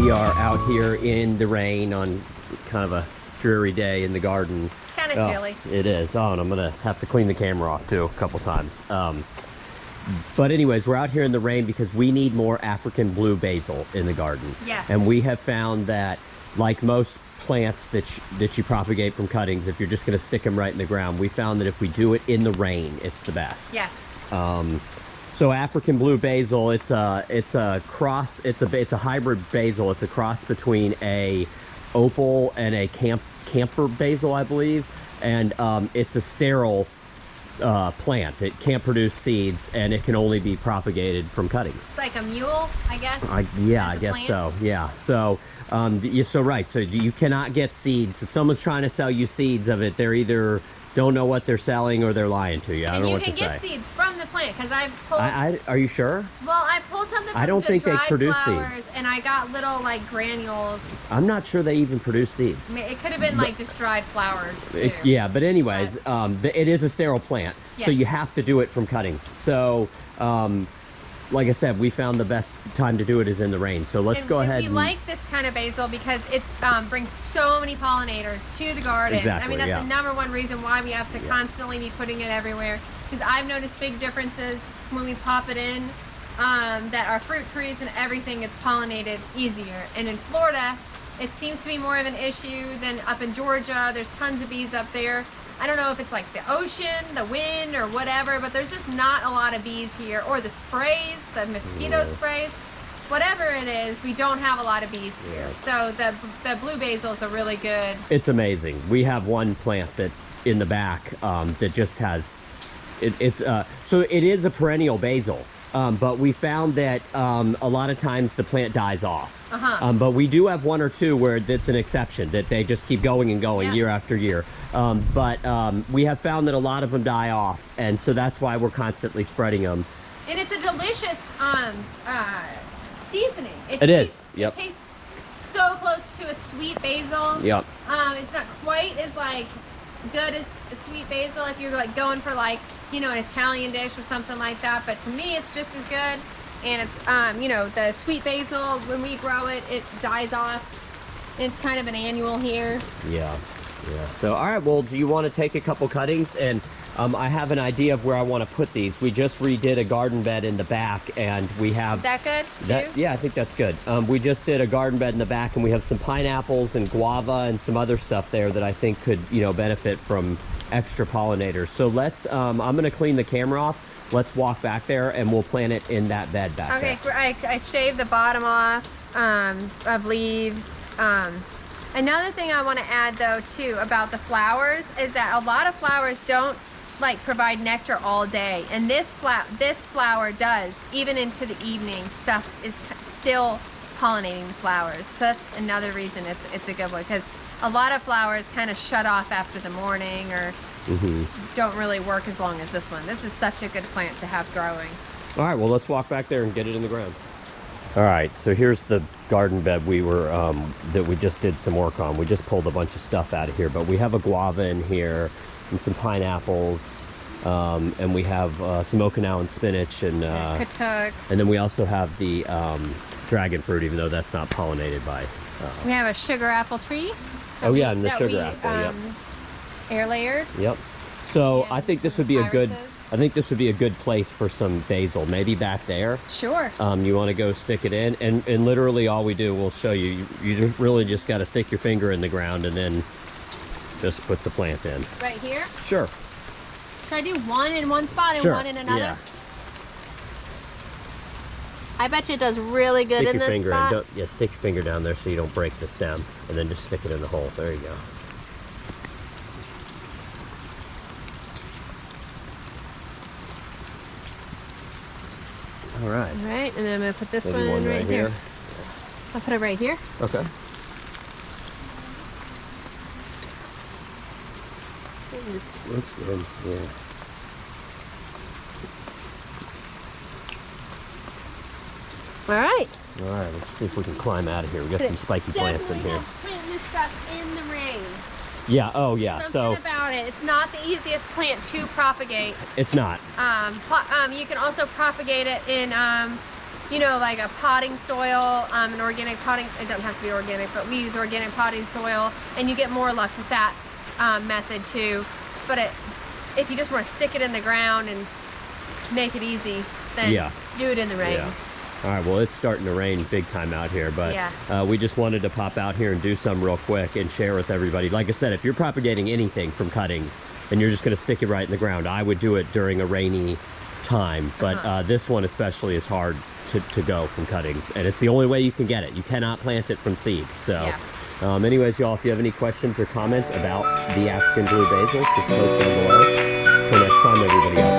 We are out here in the rain on kind of a dreary day in the garden. It's kind of chilly. It is. Oh, and I'm gonna have to clean the camera off too a couple times. But anyways, we're out here in the rain because we need more African blue basil in the garden. Yes. And we have found that, like most plants that you propagate from cuttings, if you're just gonna stick them right in the ground, we found that if we do it in the rain, it's the best. Yes. So African blue basil, it's a cross. It's a hybrid basil. It's a cross between a opal and a camphor basil, I believe. And it's a sterile plant. It can't produce seeds, and it can only be propagated from cuttings. It's like a mule, I guess. Yeah, I guess so. Yeah. So you're so right. So you cannot get seeds. If someone's trying to sell you seeds of it, they're either don't know what they're selling or they're lying to you. I don't know what to say. And you can get seeds from the plant because I've pulled. Are you sure? Well, I pulled something from I don't think they produce flowers, seeds. and I got little like granules. I'm not sure they even produce seeds. I mean, it could have been like just dried flowers too. Yeah, but anyways, it is a sterile plant, so Yes. you have to do it from cuttings. So, like I said, we found the best time to do it is in the rain. So let's go ahead. We like this kind of basil because it brings so many pollinators to the garden. Exactly, I mean, that's yeah. the #1 reason why we have to constantly be putting it everywhere. Because I've noticed big differences when we pop it in, that our fruit trees and everything gets pollinated easier. And in Florida, it seems to be more of an issue than up in Georgia. There's tons of bees up there. I don't know if it's like the ocean, the wind, or whatever, but there's just not a lot of bees here. Or the sprays, the mosquito sprays. Whatever it is, we don't have a lot of bees here. So the blue basil is a really good. It's amazing. We have one plant that in the back that just has, so it is a perennial basil, but we found that a lot of times the plant dies off. But we do have one or two where that's an exception, that they just keep going and going year after year. But we have found that a lot of them die off, and so that's why we're constantly spreading them. And it's a delicious seasoning. It is. Yep. It tastes so close to a sweet basil. Yep. It's not quite as like good as a sweet basil if you're like going for like, you know, an Italian dish or something like that. But to me, it's just as good. And it's, you know, the sweet basil, when we grow it, it dies off. It's kind of an annual here. Yeah. So, all right, well, do you want to take a couple cuttings? And I have an idea of where I want to put these. We just redid a garden bed in the back, and we have... Is that good, too? Yeah, I think that's good. We just did a garden bed in the back, and we have some pineapples and guava and some other stuff there that I think could, you know, benefit from extra pollinators. So let's, I'm going to clean the camera off. Let's walk back there, and we'll plant it in that bed back there. Okay, I shaved the bottom off of leaves. Another thing I want to add, though, too, about the flowers is that a lot of flowers don't like provide nectar all day, and this flower does. Even into the evening, stuff is still pollinating the flowers. So that's another reason it's a good one, because a lot of flowers kind of shut off after the morning or don't really work as long as this one. This is such a good plant to have growing. All right, well, let's walk back there and get it in the ground. All right, so here's the garden bed we were that we just did some work on. We just pulled a bunch of stuff out of here, but we have a guava in here and some pineapples, and we have some Okinawan spinach and katuk. And then we also have the dragon fruit, even though that's not pollinated by. We have a sugar apple tree. Oh yeah, and the sugar apple. Yep. Air layered. Yep. So And I think this would be irises. I think this would be a good place for some basil, maybe back there. Sure. You want to go stick it in, and literally all we do, we'll show you. You really just got to stick your finger in the ground and then just put the plant in. Right here? Sure. Should I do one in one spot and one in another? Yeah. I bet you it does really good in this spot. Stick your finger down there so you don't break the stem, and then just stick it in the hole. There you go. All right. All right, and then I'm gonna put this Maybe one right here. I'll put it right here. Okay. Looks good. Yeah. All right. All right. Let's see if we can climb out of here. We got some spiky plants in here. Plant this stuff in the rain. Yeah. Oh, yeah. Something about it. It's not the easiest plant to propagate. It's not. You can also propagate it in you know, like a potting soil, an organic potting, it doesn't have to be organic, but we use organic potting soil, and you get more luck with that method too. But if you just want to stick it in the ground and make it easy, then do it in the rain. Yeah. All right, well, it's starting to rain big time out here, but we just wanted to pop out here and do some real quick and share with everybody. Like I said, if you're propagating anything from cuttings and you're just going to stick it right in the ground, I would do it during a rainy time, but this one especially is hard to go from cuttings, and it's the only way you can get it. You cannot plant it from seed. So anyways, y'all, if you have any questions or comments about the African Blue Basil, just post them below. Till next time, everybody else.